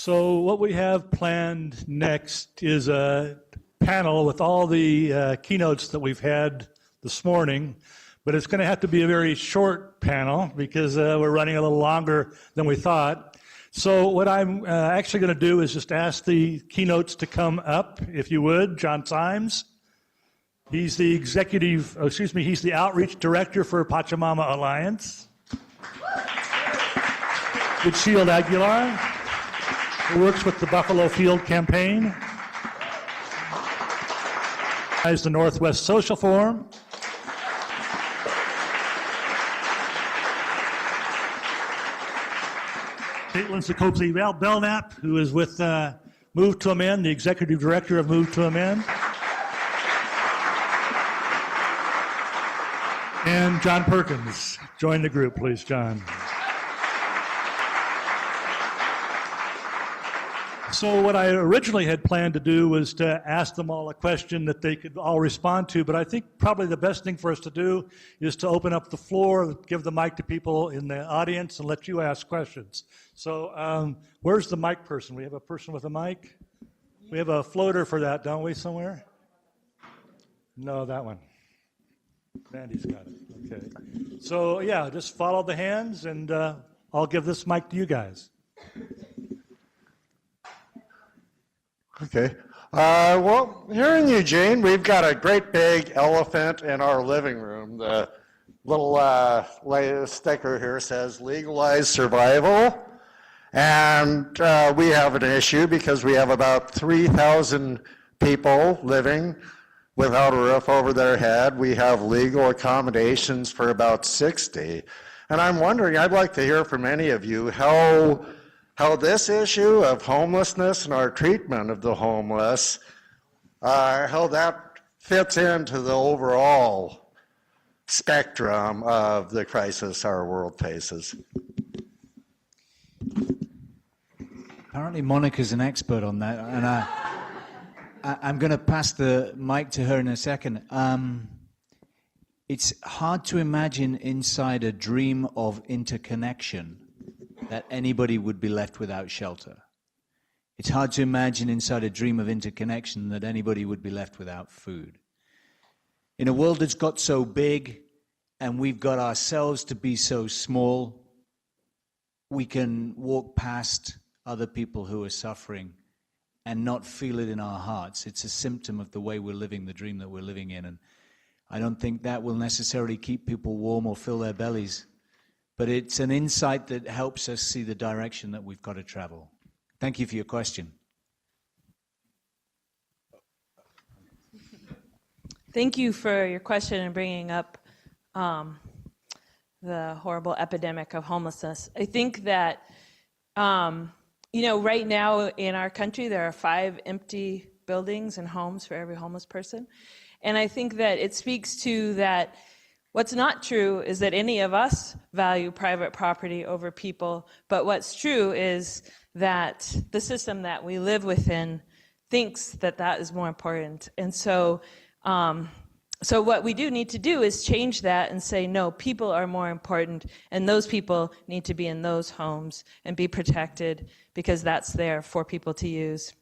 So what we have planned next is a panel with all the keynotes that we've had this morning, but it's going to have to be a very short panel because we're running a little longer than we thought. So what I'm actually going to do is just ask the keynotes to come up, if you would. John Symes, he's the he's the Outreach Director for Pachamama Alliance. Good Shield Aguilar, who works with the Buffalo Field Campaign. Is the Northwest Social Forum. Caitlin Sopoci-Belknap, who is with Move to Amend, the Executive Director of Move to Amend. And John Perkins. Join the group, please, John. So what I originally had planned to do was to ask them all a question that they could all respond to, but I think probably the best thing for us to do is to open up the floor, give the mic to people in the audience, and let you ask questions. So where's the mic person? We have a person with a mic? We have a floater for that, don't we, somewhere? No, that one. Randy's got it. Okay. So yeah, just follow the hands, and I'll give this mic to you guys. Okay. Well, here in Eugene, we've got a great big elephant in our living room. The little sticker here says legalize survival. And we have an issue because we have about 3,000 people living without a roof over their head. We have legal accommodations for about 60. And I'm wondering, I'd like to hear from any of you how this issue of homelessness and our treatment of the homeless, how that fits into the overall spectrum of the crisis our world faces. Apparently Monica's an expert on that, and I'm going to pass the mic to her in a second. It's hard to imagine inside a dream of interconnection that anybody would be left without shelter. It's hard to imagine inside a dream of interconnection that anybody would be left without food. In a world that's got so big and we've got ourselves to be so small, we can walk past other people who are suffering and not feel it in our hearts. It's a symptom of the way we're living, the dream that we're living in. And I don't think that will necessarily keep people warm or fill their bellies. But it's an insight that helps us see the direction that we've got to travel. Thank you for your question. Thank you for your question and bringing up the horrible epidemic of homelessness. I think that, right now in our country, there are 5 empty buildings and homes for every homeless person. And I think that it speaks to that. What's not true is that any of us value private property over people, but what's true is that the system that we live within thinks that that is more important. And so what we do need to do is change that and say, no, people are more important, and those people need to be in those homes and be protected because that's there for people to use.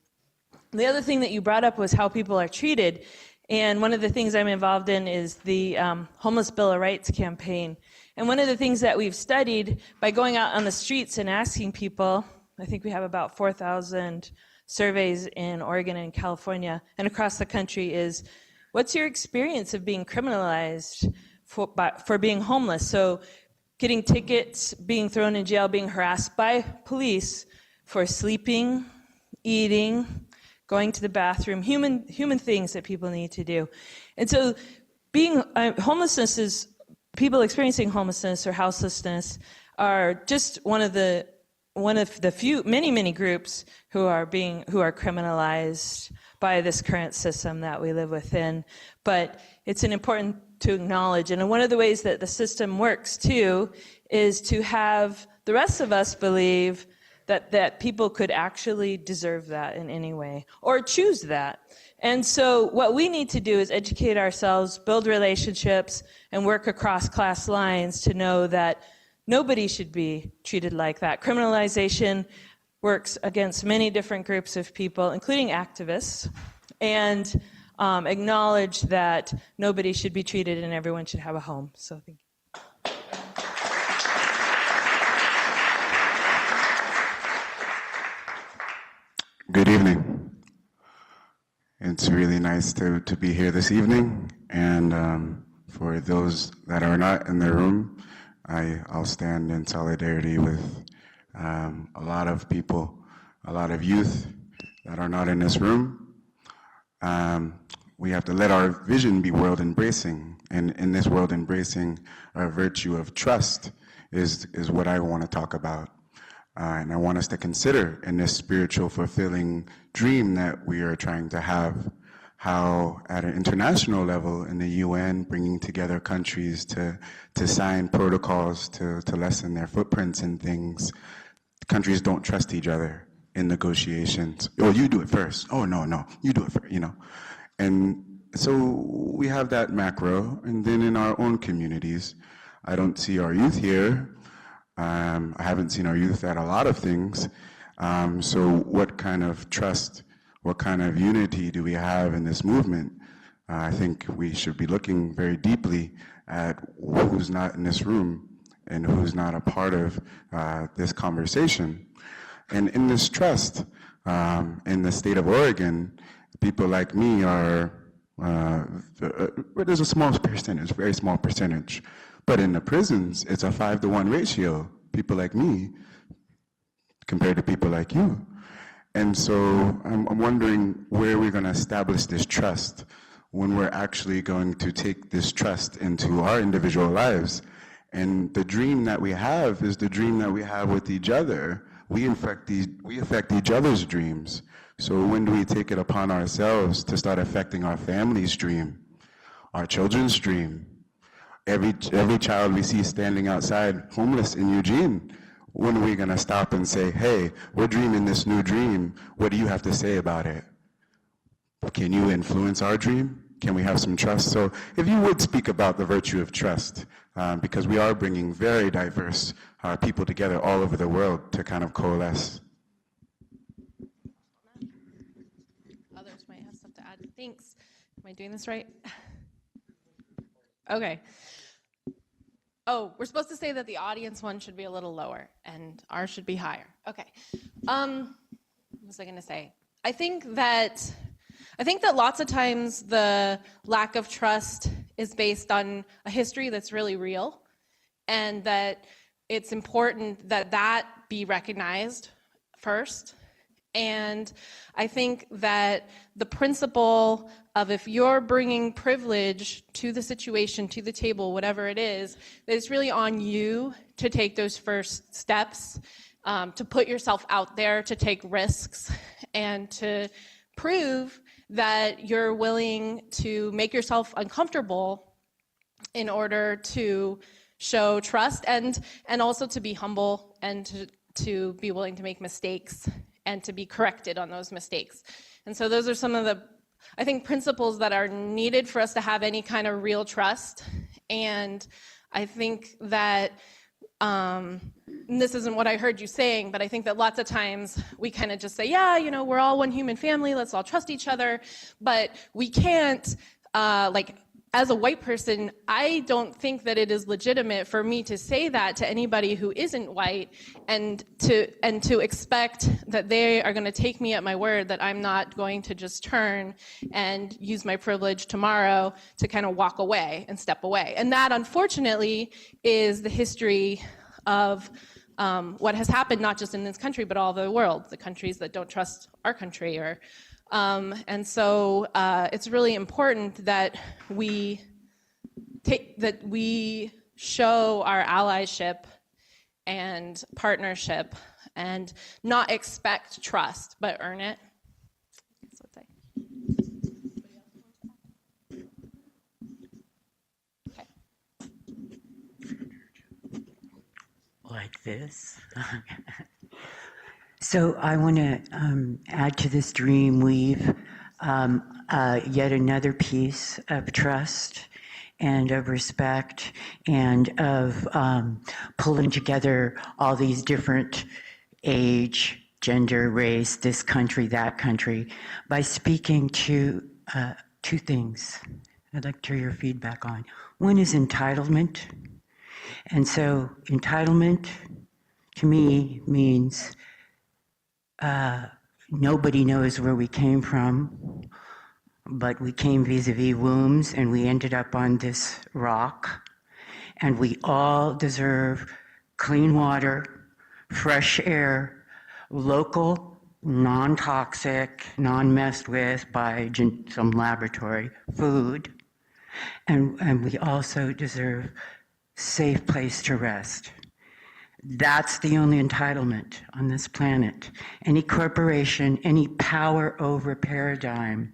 The other thing that you brought up was how people are treated. And one of the things I'm involved in is the Homeless Bill of Rights campaign. And one of the things that we've studied by going out on the streets and asking people, I think we have about 4,000 surveys in Oregon and California and across the country, is what's your experience of being criminalized for being homeless? So getting tickets, being thrown in jail, being harassed by police for sleeping, eating, going to the bathroom, human things that people need to do. And so being homelessness is, people experiencing homelessness or houselessness are just one of the few, many groups who are criminalized by this current system that we live within. But it's important to acknowledge, and one of the ways that the system works too is to have the rest of us believe that people could actually deserve that in any way, or choose that. And so what we need to do is educate ourselves, build relationships, and work across class lines to know that nobody should be treated like that. Criminalization works against many different groups of people, including activists, and acknowledge that nobody should be treated and everyone should have a home. So thank you. Good evening. It's really nice to be here this evening, and for those that are not in the room, I'll stand in solidarity with a lot of people, a lot of youth that are not in this room. We have to let our vision be world embracing, and in this world embracing, our virtue of trust is what I want to talk about. And I want us to consider in this spiritual fulfilling dream that we are trying to have, how at an international level in the UN, bringing together countries to sign protocols to lessen their footprints in things, countries don't trust each other in negotiations. Oh, you do it first. Oh, no, you do it first, you know. And so we have that macro, and then in our own communities, I don't see our youth here. I haven't seen our youth at a lot of things. So what kind of trust, what kind of unity do we have in this movement? I think we should be looking very deeply at who's not in this room and who's not a part of this conversation. And in this trust, in the state of Oregon, people like me are, there's a small percentage, very small percentage. But in the prisons, it's a 5-to-1 ratio, people like me compared to people like you. And so I'm wondering where we're going to establish this trust when we're actually going to take this trust into our individual lives. And the dream that we have is the dream that we have with each other. We affect each other's dreams. So when do we take it upon ourselves to start affecting our family's dream, our children's dream? Every child we see standing outside homeless in Eugene, when are we going to stop and say, hey, we're dreaming this new dream. What do you have to say about it? Can you influence our dream? Can we have some trust? So if you would speak about the virtue of trust, because we are bringing very diverse people together all over the world to kind of coalesce. Others might have stuff to add. Thanks. Am I doing this right? Okay. Oh, we're supposed to say that the audience one should be a little lower and ours should be higher. Okay. What was I going to say? I think that lots of times the lack of trust is based on a history that's really real, and that it's important that that be recognized first. And I think that the principle of if you're bringing privilege to the situation, to the table, whatever it is, that it's really on you to take those first steps, to put yourself out there, to take risks, and to prove that you're willing to make yourself uncomfortable in order to show trust, and also to be humble, and to be willing to make mistakes and to be corrected on those mistakes. And so those are some of the, I think, principles that are needed for us to have any kind of real trust. And I think that, and this isn't what I heard you saying, but I think that lots of times we kind of just say, yeah, you know, we're all one human family, let's all trust each other. But we can't, as a white person, I don't think that it is legitimate for me to say that to anybody who isn't white, and to expect that they are going to take me at my word, that I'm not going to just turn and use my privilege tomorrow to kind of walk away and step away. And that, unfortunately, is the history of what has happened, not just in this country, but all over the world, the countries that don't trust our country. And so it's really important that we show our allyship and partnership, and not expect trust, but earn it. That's what okay. Like this. So I want to add to this dream weave yet another piece of trust and of respect, and of pulling together all these different age gender, race, this country, that country, by speaking to two things I'd like to hear your feedback on. One is entitlement. And so entitlement to me means nobody knows where we came from, but we came vis-a-vis wombs and we ended up on this rock, and we all deserve clean water, fresh air, local, non-toxic, non-messed with by some laboratory food, and we also deserve safe place to rest. That's the only entitlement on this planet. Any corporation, any power over paradigm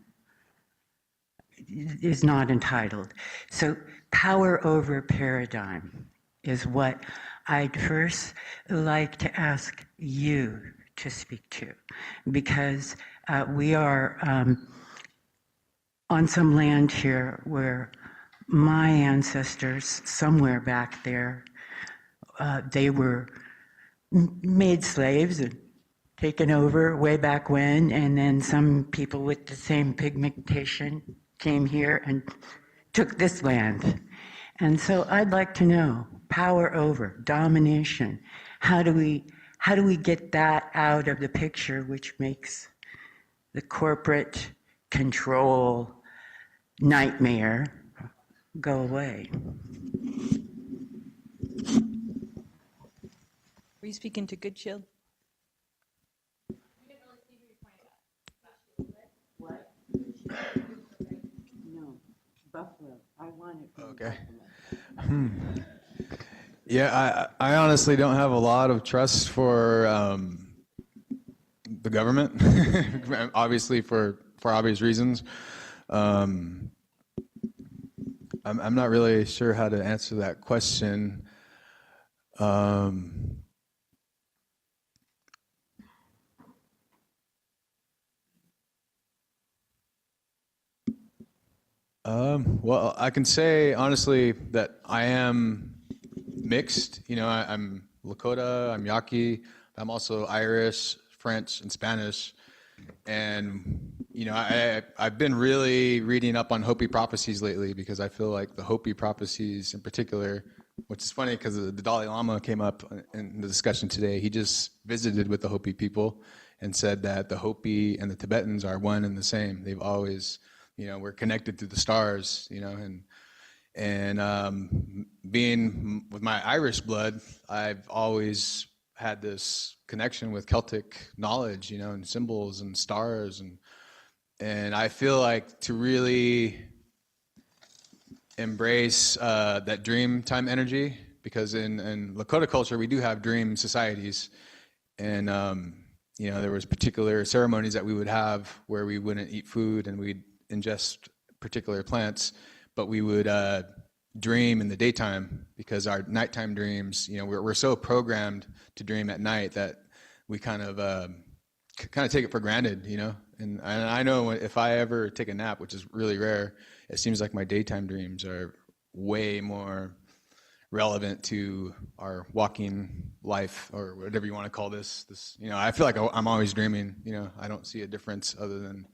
is not entitled. So power over paradigm is what I'd first like to ask you to speak to, because we are on some land here where my ancestors, somewhere back there, they were made slaves and taken over way back when, and then some people with the same pigmentation came here and took this land. And so I'd like to know, power over, domination, how do we get that out of the picture, which makes the corporate control nightmare go away? Were you speaking to Good Shield? No, Buffalo. I want it from Okay. Yeah, I honestly don't have a lot of trust for the government, obviously for obvious reasons. I'm not really sure how to answer that question. Well, I can say honestly that I am mixed. You know, I'm Lakota, I'm Yaqui, I'm also Irish, French, and Spanish. And, you know, I've been really reading up on Hopi prophecies lately, because I feel like the Hopi prophecies in particular, which is funny because the Dalai Lama came up in the discussion today. He just visited with the Hopi people and said that the Hopi and the Tibetans are one and the same. They've always, you know, we're connected through the stars, you know, and being with my Irish blood, I've always had this connection with Celtic knowledge, you know, and symbols and stars, and I feel like to really embrace that dream time energy, because in Lakota culture we do have dream societies, and you know, there was particular ceremonies that we would have where we wouldn't eat food and we'd ingest particular plants, but we would dream in the daytime, because our nighttime dreams, you know, we're so programmed to dream at night that we kind of take it for granted, you know. And I know if I ever take a nap, which is really rare, it seems like my daytime dreams are way more relevant to our walking life, or whatever you want to call this. You know, I feel like I'm always dreaming. You know, I don't see a difference other than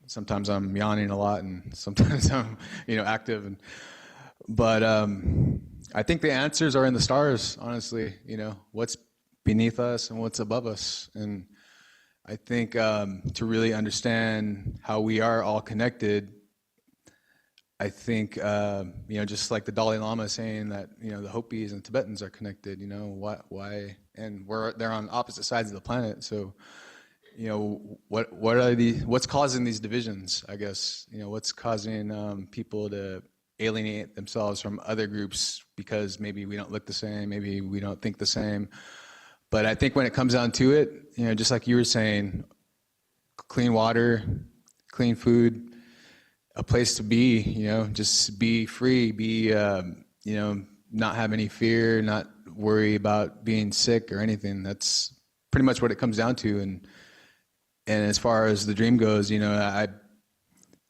sometimes I'm yawning a lot and sometimes I'm, you know, active. But I think the answers are in the stars, honestly. You know, what's beneath us and what's above us. And I think to really understand how we are all connected, I think, you know, just like the Dalai Lama saying that, you know, the Hopis and Tibetans are connected, you know, why, and they're on opposite sides of the planet. So, you know, what's causing these divisions, I guess, you know, what's causing people to alienate themselves from other groups because maybe we don't look the same, maybe we don't think the same. But I think when it comes down to it, you know, just like you were saying, clean water, clean food, a place to be, you know, just be free, be, you know, not have any fear, not worry about being sick or anything. That's pretty much what it comes down to. And as far as the dream goes, you know,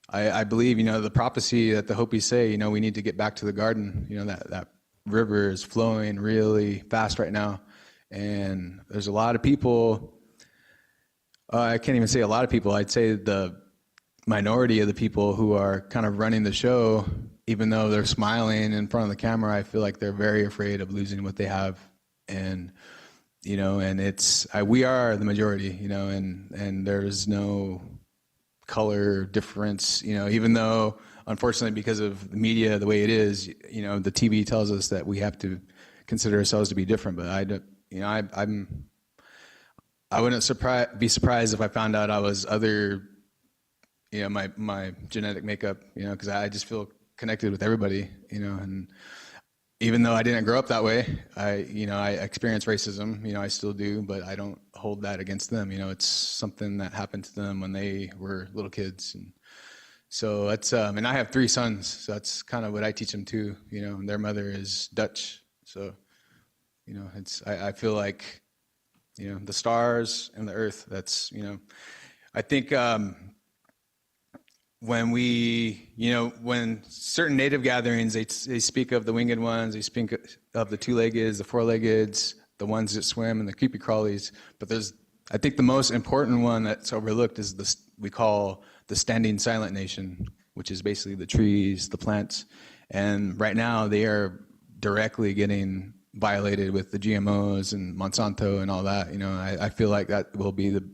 I believe, you know, the prophecy that the Hopis say, you know, we need to get back to the garden. You know, that river is flowing really fast right now. And there's a lot of people I can't even say a lot of people. I'd say the minority of the people who are kind of running the show, even though they're smiling in front of the camera, I feel like they're very afraid of losing what they have. And, you know, and we are the majority, you know, and there's no color difference, you know, even though, unfortunately, because of the media, the way it is, you know, the TV tells us that we have to consider ourselves to be different. But I wouldn't be surprised if I found out I was other, you know, my genetic makeup, you know, because I just feel connected with everybody, you know, and even though I didn't grow up that way, I experienced racism, you know, I still do, but I don't hold that against them. You know, it's something that happened to them when they were little kids. And so that's, and I have 3 sons, so that's kind of what I teach them too, you know, and their mother is Dutch. So, you know, I feel like, you know, the stars and the earth, that's, you know, I think, when certain native gatherings, they speak of the winged ones, they speak of the 2-leggeds, the 4-leggeds, the ones that swim, and the creepy crawlies. But I think the most important one that's overlooked is we call the standing silent nation, which is basically the trees, the plants. And right now they are directly getting violated with the GMOs and Monsanto and all that. You know, I feel like that will be the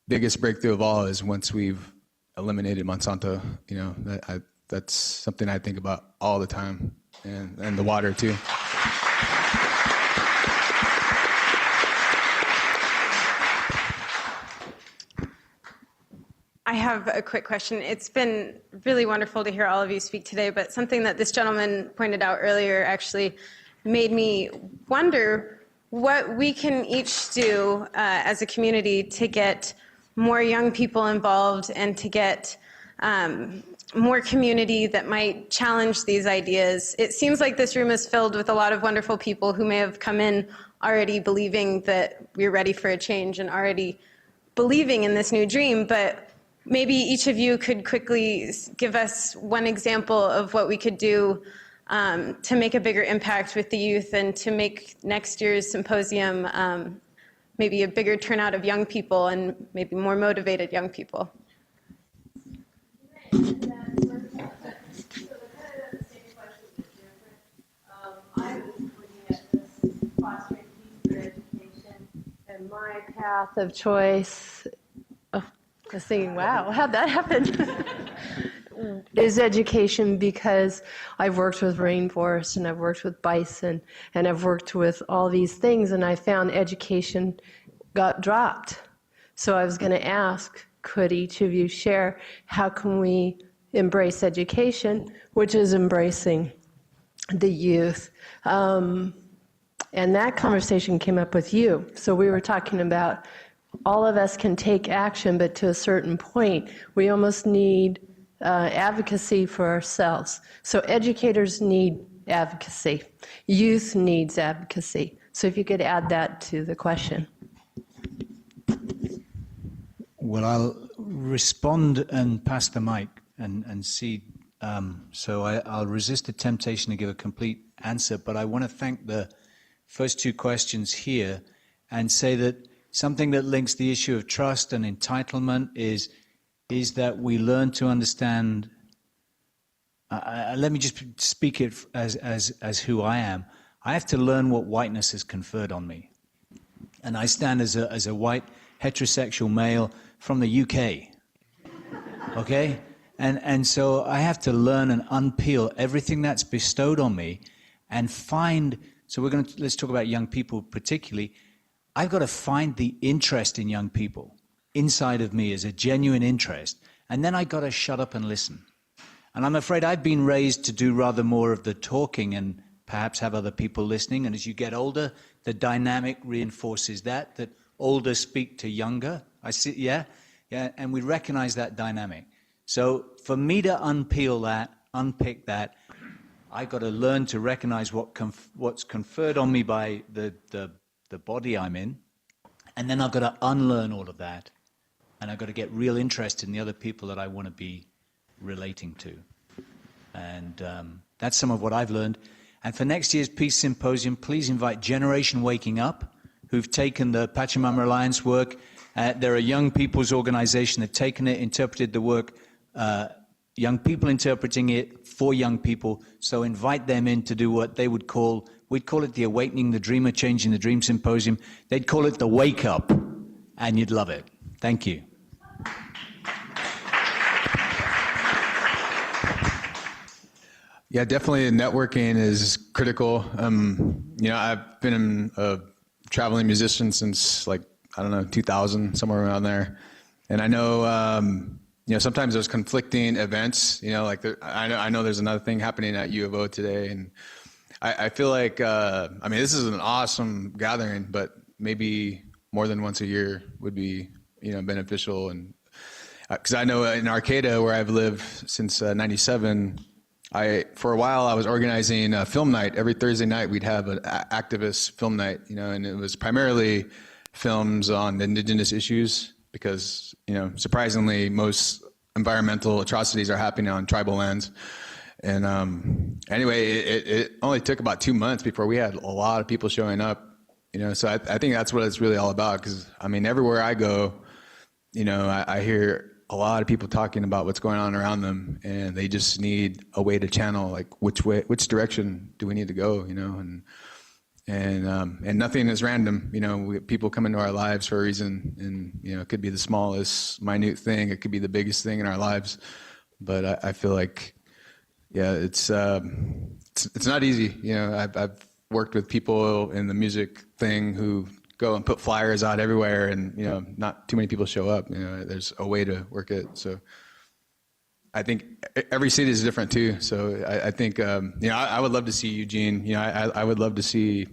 biggest breakthrough of all, is once we've eliminated Monsanto. You know, that's something I think about all the time, and the water too. I have a quick question. It's been really wonderful to hear all of you speak today, but something that this gentleman pointed out earlier actually made me wonder what we can each do as a community to get more young people involved and to get more community that might challenge these ideas. It seems like this room is filled with a lot of wonderful people who may have come in already believing that we're ready for a change and already believing in this new dream, but maybe each of you could quickly give us one example of what we could do to make a bigger impact with the youth and to make next year's symposium maybe a bigger turnout of young people and maybe more motivated young people. I was looking at this fostering peace through education, and my path of choice, I was thinking, wow, how'd that happen? Is education, because I've worked with rainforest and I've worked with bison and I've worked with all these things, and I found education got dropped. So I was going to ask, could each of you share how can we embrace education, which is embracing the youth? And that conversation came up with you. So we were talking about all of us can take action, but to a certain point, we almost need advocacy for ourselves. So educators need advocacy. Youth needs advocacy. So if you could add that to the question. Well, I'll respond and pass the mic and see. So I'll resist the temptation to give a complete answer, but I want to thank the first 2 questions here and say that something that links the issue of trust and entitlement is that we learn to understand. Let me just speak it as who I am. I have to learn what whiteness has conferred on me, and I stand as a white heterosexual male from the UK. Okay, and so I have to learn and unpeel everything that's bestowed on me, and find. So let's talk about young people particularly. I've got to find the interest in young people inside of me as a genuine interest, and then I got to shut up and listen. And I'm afraid I've been raised to do rather more of the talking and perhaps have other people listening. And as you get older, the dynamic reinforces that older speak to younger. I see, yeah, and we recognize that dynamic. So for me to unpick that, I got to learn to recognize what's conferred on me by the body I'm in, and then I've got to unlearn all of that. And I've got to get real interest in the other people that I want to be relating to. And that's some of what I've learned. And for next year's Peace Symposium, please invite Generation Waking Up, who've taken the Pachamama Alliance work They're a young people's organization. They've taken it, interpreted the work, young people interpreting it for young people. So invite them in to do what they would call, we'd call it the Awakening the Dreamer, Changing the Dream Symposium. They'd call it the Wake Up, and you'd love it. Thank you. Yeah, definitely networking is critical. I've been a traveling musician since 2000, somewhere around there. And I know, sometimes there's conflicting events, I know there's another thing happening at U of O today. And I feel like, this is an awesome gathering, but maybe more than once a year would be, beneficial. And because I know in Arcata, where I've lived since 97, for a while, I was organizing a film night. Every Thursday night, we'd have an activist film night, and it was primarily films on indigenous issues because, surprisingly, most environmental atrocities are happening on tribal lands. And anyway, it only took about 2 months before we had a lot of people showing up, so I think that's what it's really all about because, everywhere I go, I hear a lot of people talking about what's going on around them, and they just need a way to channel, which direction do we need to go, and nothing is random. People come into our lives for a reason, and it could be the smallest, minute thing, it could be the biggest thing in our lives, but I feel like, yeah, it's not easy. I've worked with people in the music thing who go and put flyers out everywhere, and not too many people show up. There's a way to work it. So I think every city is different too. So I think I would love to see Eugene. I would love to see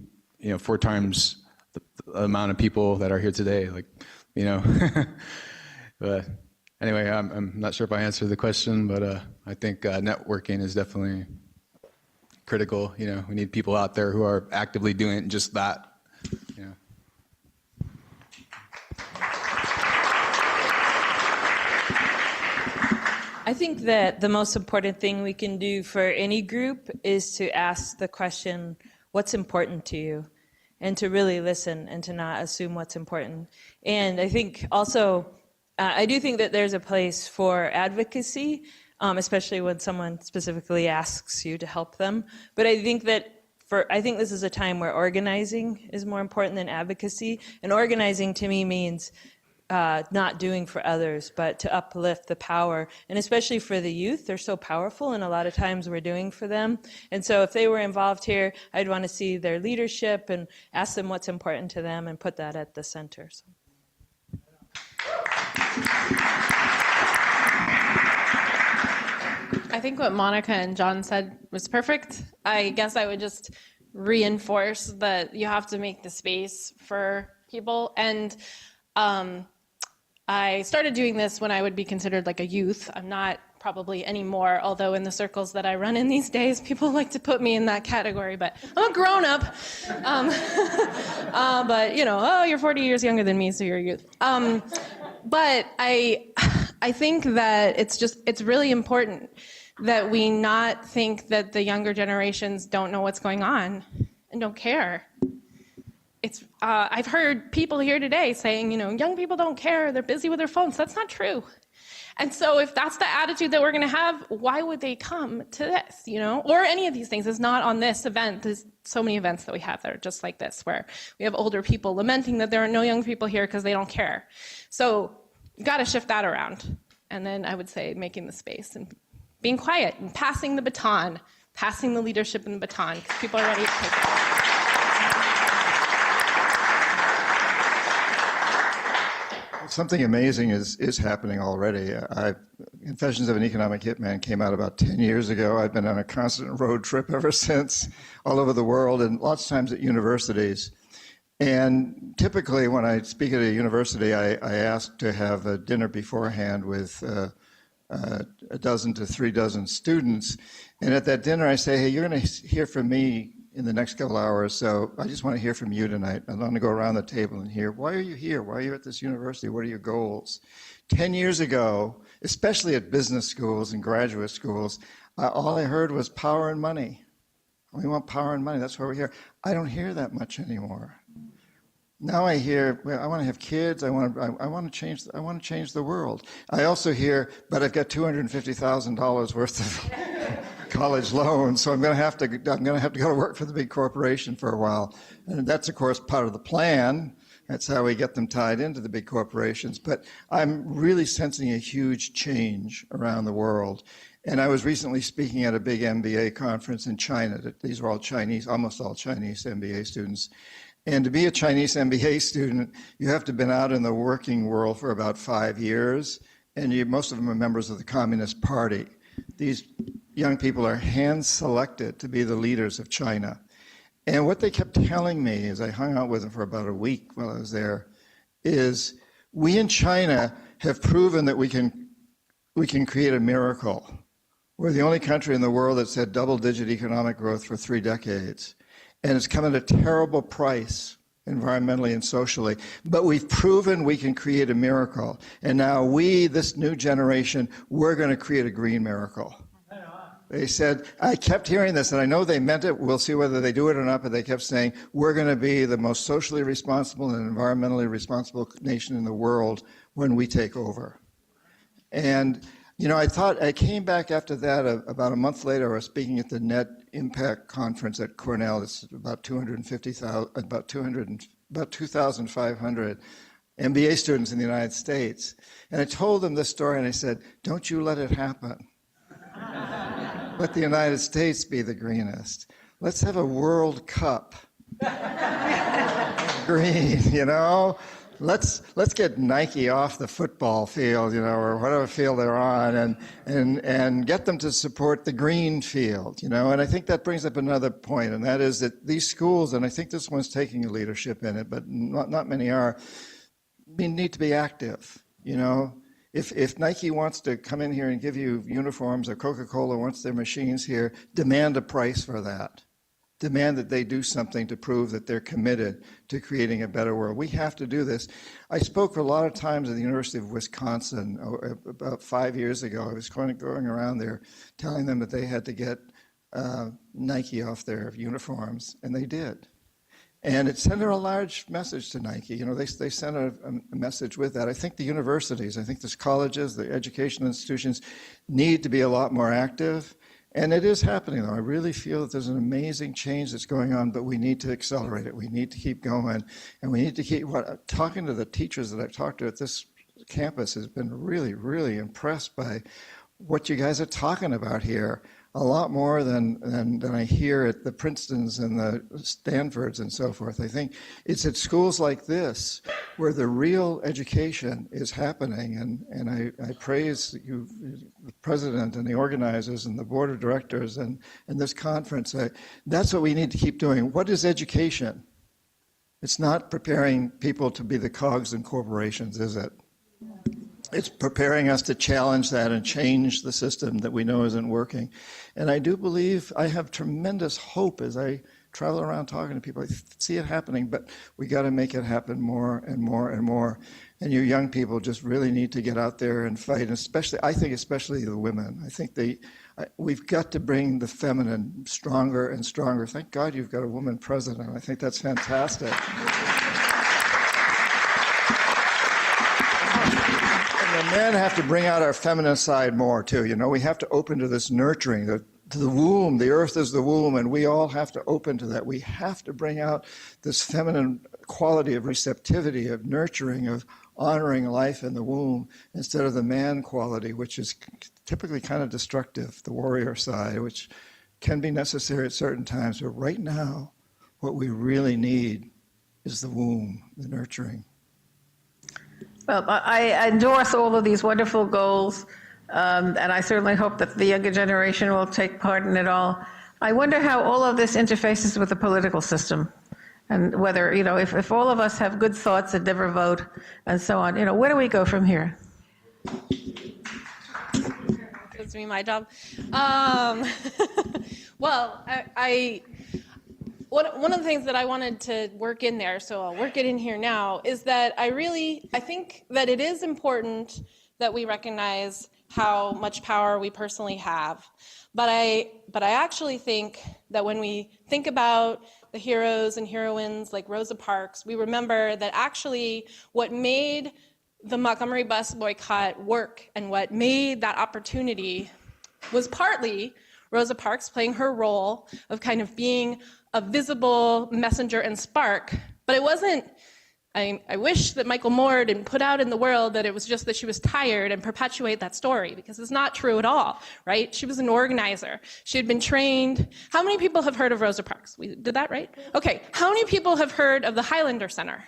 4 times the amount of people that are here today. But anyway, I'm not sure if I answered the question, but I think networking is definitely critical. We need people out there who are actively doing just that. I think that the most important thing we can do for any group is to ask the question, what's important to you? And to really listen and to not assume what's important. And I think also, I do think that there's a place for advocacy, especially when someone specifically asks you to help them. But I think that I think this is a time where organizing is more important than advocacy. And organizing to me means not doing for others, but to uplift the power. And especially for the youth, they're so powerful, and a lot of times we're doing for them. And so if they were involved here, I'd want to see their leadership and ask them what's important to them and put that at the center. So. I think what Monica and John said was perfect. I guess I would just reinforce that you have to make the space for people. And I started doing this when I would be considered like a youth. I'm not probably anymore, although in the circles that I run in these days, people like to put me in that category, but I'm a grown-up. But, oh, you're 40 years younger than me, so you're a youth. But I think that it's really important that we not think that the younger generations don't know what's going on and don't care. I've heard people here today saying, young people don't care, they're busy with their phones. That's not true. And so if that's the attitude that we're going to have, why would they come to this, or any of these things? It's not on this event. There's so many events that we have that are just like this, where we have older people lamenting that there are no young people here because they don't care. So you've got to shift that around. And then I would say making the space and being quiet and passing the baton, passing the leadership and the baton, because people are ready to take it. Something amazing is happening already. Confessions of an Economic Hitman came out about 10 years ago. I've been on a constant road trip ever since, all over the world, and lots of times at universities. And typically when I speak at a university, I ask to have a dinner beforehand with a dozen to 3 dozen students. And at that dinner, I say, hey, you're going to hear from me in the next couple hours, so I just want to hear from you tonight. I want to go around the table and hear, why are you here? Why are you at this university? What are your goals? 10 years ago, especially at business schools and graduate schools, all I heard was power and money. We want power and money, that's why we're here. I don't hear that much anymore. Now I hear, well, I want to have kids. I want to change. I want to change the world. I also hear, but I've got $250,000 worth of college loans, so I'm going to have to go to work for the big corporation for a while. And that's, of course, part of the plan. That's how we get them tied into the big corporations. But I'm really sensing a huge change around the world. And I was recently speaking at a big MBA conference in China. These are all Chinese, almost all Chinese MBA students. And to be a Chinese MBA student, you have to have been out in the working world for about 5 years, and most of them are members of the Communist Party. These young people are hand-selected to be the leaders of China. And what they kept telling me, as I hung out with them for about a week while I was there, is we in China have proven that we can create a miracle. We're the only country in the world that's had double-digit economic growth for 3 decades. And it's come at a terrible price, environmentally and socially. But we've proven we can create a miracle. And now we, this new generation, we're going to create a green miracle. They said, I kept hearing this, and I know they meant it. We'll see whether they do it or not, but they kept saying, we're going to be the most socially responsible and environmentally responsible nation in the world when we take over. And I came back after that about a month later. I was speaking at the Net Impact Conference at Cornell. It's about 2,500 MBA students in the United States. And I told them this story, and I said, don't you let it happen. Let the United States be the greenest. Let's have a World Cup. Green, Let's get Nike off the football field, or whatever field they're on, and get them to support the green field, And I think that brings up another point, and that is that these schools, and I think this one's taking a leadership in it, but not many are, need to be active, If Nike wants to come in here and give you uniforms, or Coca-Cola wants their machines here, demand a price for that. Demand that they do something to prove that they're committed to creating a better world. We have to do this. I spoke a lot of times at the University of Wisconsin about 5 years ago. I was going around there telling them that they had to get Nike off their uniforms, and they did. And it sent a large message to Nike. They sent a message with that. I think the universities, I think the colleges, the education institutions need to be a lot more active. And it is happening, though. I really feel that there's an amazing change that's going on, but we need to accelerate it. We need to keep going. And we need to keep talking to the teachers that I've talked to at this campus has been really, really impressed by what you guys are talking about here. A lot more than I hear at the Princetons and the Stanfords and so forth. I think it's at schools like this where the real education is happening, and I praise you, the president and the organizers and the board of directors and this conference. That's what we need to keep doing. What is education? It's not preparing people to be the cogs in corporations, is it? It's preparing us to challenge that and change the system that we know isn't working. And I do believe, I have tremendous hope as I travel around talking to people. I see it happening, but we got to make it happen more and more and more. And you young people just really need to get out there and fight, and especially the women. I think we've got to bring the feminine stronger and stronger. Thank God you've got a woman president. I think that's fantastic. The men have to bring out our feminine side more, too. We have to open to this nurturing, to the womb. The earth is the womb, and we all have to open to that. We have to bring out this feminine quality of receptivity, of nurturing, of honoring life in the womb, instead of the man quality, which is typically kind of destructive, the warrior side, which can be necessary at certain times. But right now, what we really need is the womb, the nurturing. Well, I endorse all of these wonderful goals, and I certainly hope that the younger generation will take part in it all. I wonder how all of this interfaces with the political system, and whether, if all of us have good thoughts and never vote, and so on, where do we go from here? It's me, my job. Well, one of the things that I wanted to work in there, so I'll work it in here now, is that I think that it is important that we recognize how much power we personally have. But I actually think that when we think about the heroes and heroines like Rosa Parks, we remember that actually what made the Montgomery bus boycott work and what made that opportunity was partly Rosa Parks playing her role of kind of being a visible messenger and spark. But it wasn't, I wish that Michael Moore didn't put out in the world that it was just that she was tired and perpetuate that story, because it's not true at all, right? She was an organizer. She had been trained. How many people have heard of Rosa Parks? We did that, right? Okay, how many people have heard of the Highlander Center?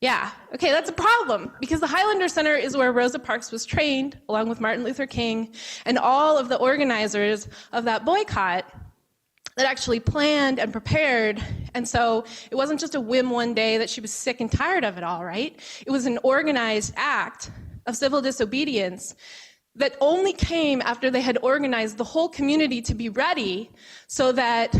Yeah, okay, that's a problem, because the Highlander Center is where Rosa Parks was trained, along with Martin Luther King and all of the organizers of that boycott that actually planned and prepared. And so it wasn't just a whim one day that she was sick and tired of it all, right? It was an organized act of civil disobedience that only came after they had organized the whole community to be ready, so that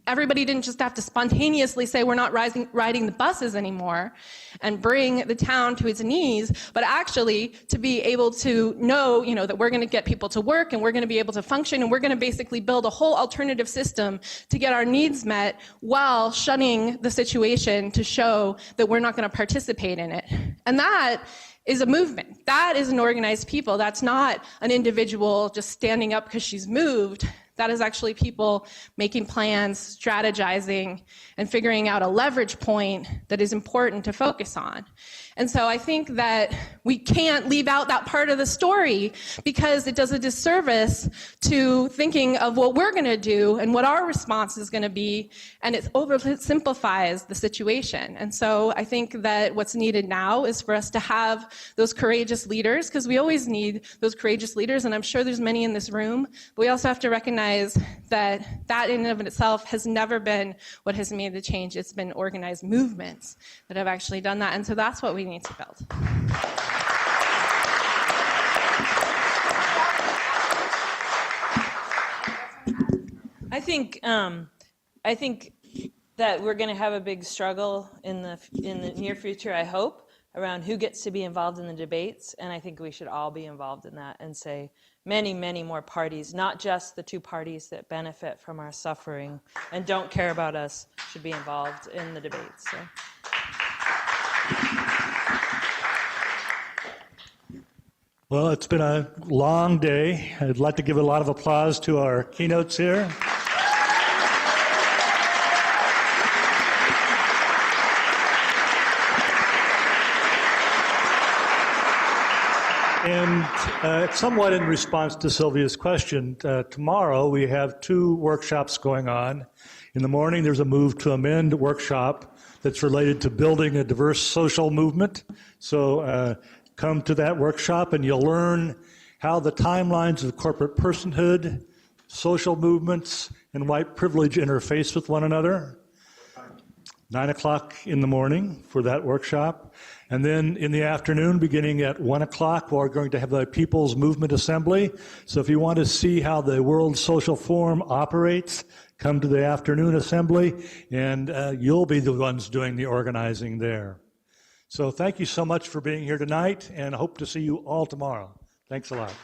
everybody didn't just have to spontaneously say we're not riding the buses anymore and bring the town to its knees, but actually to be able to know, that we're going to get people to work and we're going to be able to function and we're going to basically build a whole alternative system to get our needs met while shunning the situation to show that we're not going to participate in it. And that is a movement. That is an organized people. That's not an individual just standing up because she's moved. That is actually people making plans, strategizing, and figuring out a leverage point that is important to focus on. And so I think that we can't leave out that part of the story, because it does a disservice to thinking of what we're going to do and what our response is going to be, and it oversimplifies the situation. And so I think that what's needed now is for us to have those courageous leaders, because we always need those courageous leaders, and I'm sure there's many in this room, but we also have to recognize that that in and of itself has never been what has made the change. It's been organized movements that have actually done that, and so that's what we need to build. I think that we're going to have a big struggle in the near future, I hope, around who gets to be involved in the debates, and I think we should all be involved in that, and say many, many more parties, not just the two parties that benefit from our suffering and don't care about us, should be involved in the debates. So. Well, it's been a long day. I'd like to give a lot of applause to our keynotes here. And somewhat in response to Sylvia's question, tomorrow we have 2 workshops going on. In the morning, there's a Move to Amend workshop that's related to building a diverse social movement. So come to that workshop and you'll learn how the timelines of corporate personhood, social movements, and white privilege interface with one another. 9 o'clock in the morning for that workshop. And then in the afternoon, beginning at 1 o'clock, we're going to have the People's Movement Assembly. So if you want to see how the World Social Forum operates, come to the afternoon assembly, and you'll be the ones doing the organizing there. So thank you so much for being here tonight, and I hope to see you all tomorrow. Thanks a lot.